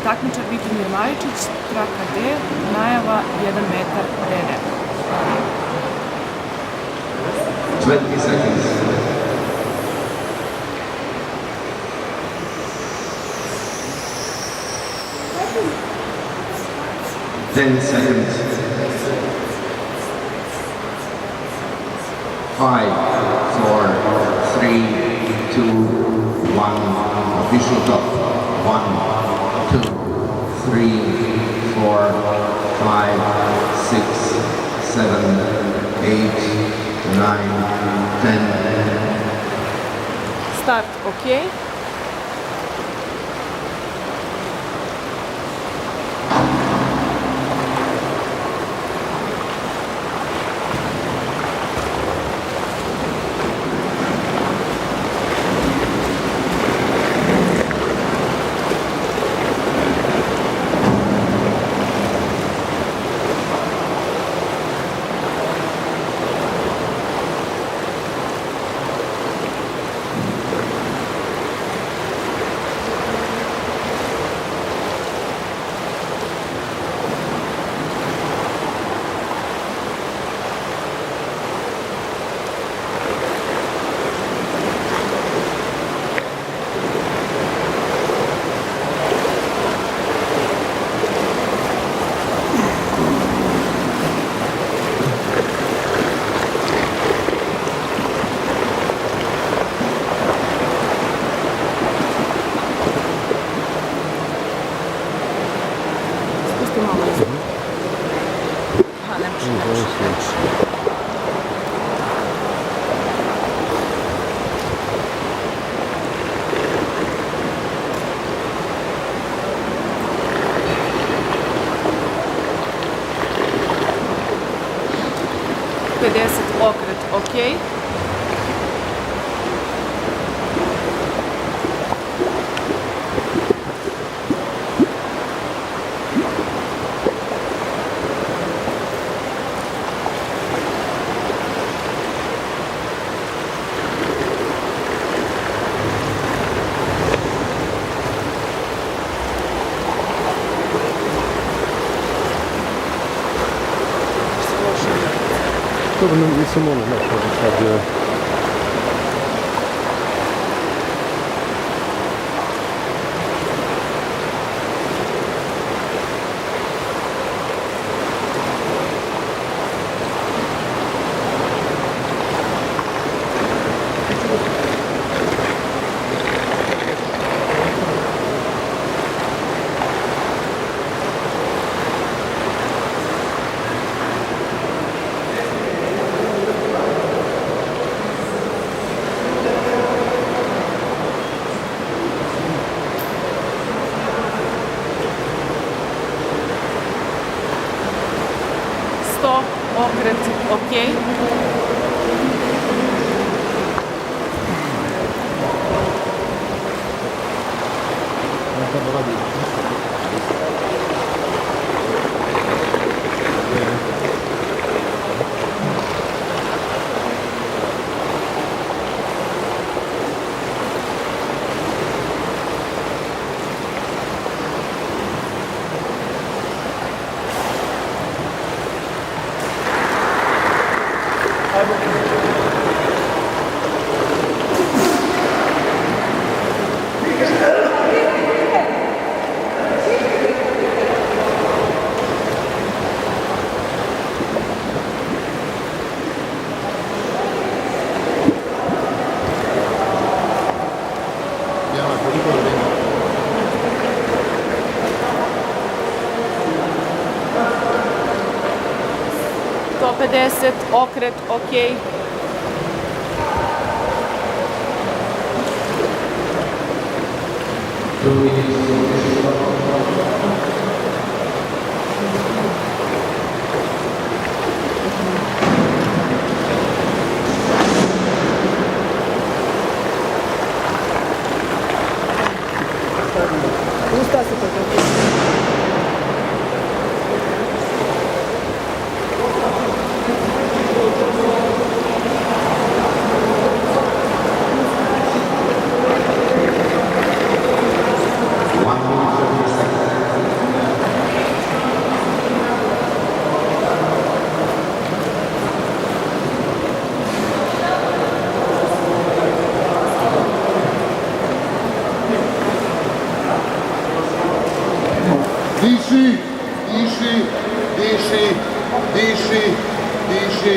takmičar Vitomir Majičić, traka D, najava 1 metar DD. 20 seconds. Ten seconds. 5, 4, 3, 2, 1. Official stop. 1, 2, 3, 4, 5, 6, 7, 8, 9, 10. Start ok. Aha, ne može. 50 okret ok. Dobro, nisam ono, znaš, sad... Okret ok. To 50 okret ok. Usta se to. Diši, diši, diši, diši, diši,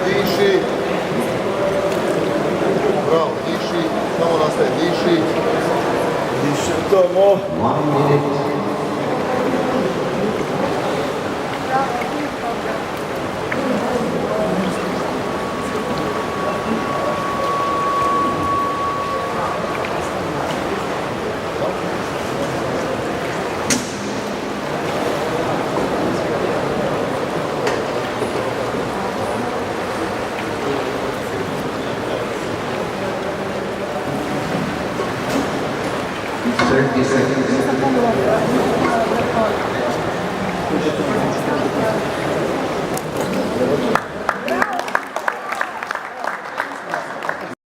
diši. Bravo, diši, samo nastaje, diši. Dišemo. 1 minute. Seconds.